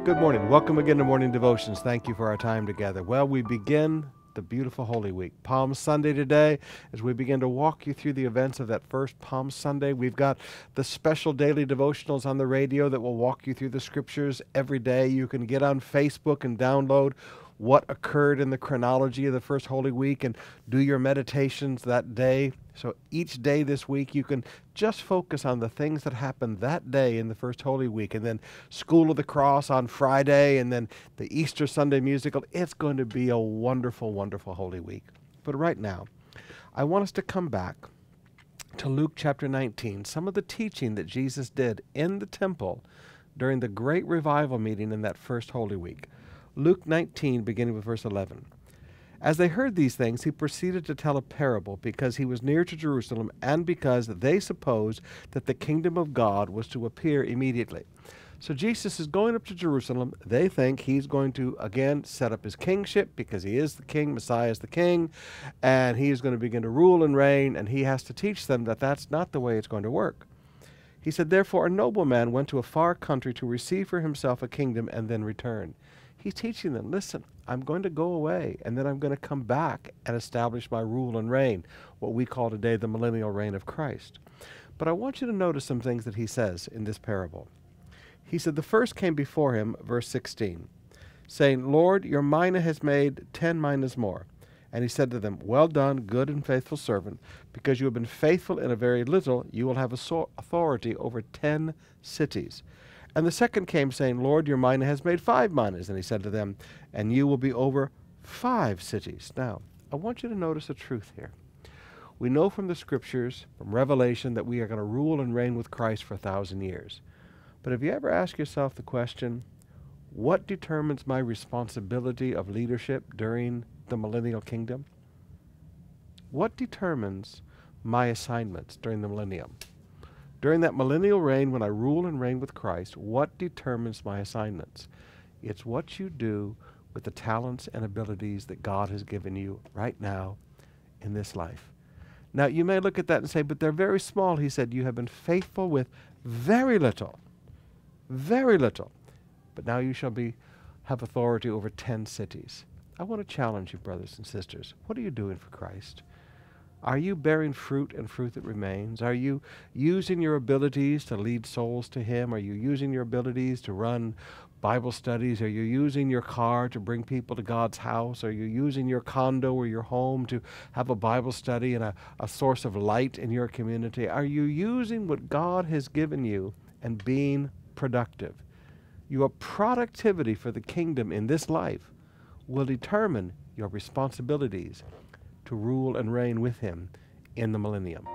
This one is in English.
Good morning. Welcome again to Morning Devotions. Thank you for our time together. Well, we begin the beautiful Holy Week. Palm Sunday today, as we begin to walk you through the events of that first Palm Sunday. We've got the special daily devotionals on the radio that will walk you through the scriptures every day. You can get on Facebook and download what occurred in the chronology of the first Holy Week and do your meditations that day. So each day this week you can just focus on the things that happened that day in the first Holy Week, and then School of the Cross on Friday, and then the Easter Sunday musical. It's going to be a wonderful, wonderful Holy Week. But right now, I want us to come back to Luke chapter 19, some of the teaching that Jesus did in the temple during the great revival meeting in that first Holy Week. Luke 19, beginning with verse 11. As they heard these things, he proceeded to tell a parable, because he was near to Jerusalem, and because they supposed that the kingdom of God was to appear immediately. So Jesus is going up to Jerusalem. They think he's going to, again, set up his kingship, because he is the king, Messiah is the king, and he is going to begin to rule and reign, and he has to teach them that that's not the way it's going to work. He said, therefore, a nobleman went to a far country to receive for himself a kingdom and then return. He's teaching them, listen, I'm going to go away, and then I'm going to come back and establish my rule and reign, what we call today the millennial reign of Christ. But I want you to notice some things that he says in this parable. He said, the first came before him, verse 16, saying, Lord, your mina has made 10 minas more. And he said to them, well done, good and faithful servant, because you have been faithful in a very little, you will have authority over 10 cities. And the second came, saying, Lord, your mina has made 5 minas. And he said to them, and you will be over 5 cities. Now, I want you to notice a truth here. We know from the scriptures, from Revelation, that we are going to rule and reign with Christ for 1,000 years. But have you ever asked yourself the question, what determines my responsibility of leadership during the millennial kingdom? What determines my assignments during the millennium? During that millennial reign, when I rule and reign with Christ, what determines my assignments? It's what you do with the talents and abilities that God has given you right now in this life. Now, you may look at that and say, but they're very small. He said, you have been faithful with very little, but now you shall have authority over 10 cities. I want to challenge you, brothers and sisters. What are you doing for Christ? Are you bearing fruit and fruit that remains? Are you using your abilities to lead souls to Him? Are you using your abilities to run Bible studies? Are you using your car to bring people to God's house? Are you using your condo or your home to have a Bible study and a source of light in your community? Are you using what God has given you and being productive? Your productivity for the kingdom in this life will determine your responsibilities to rule and reign with Him in the millennium.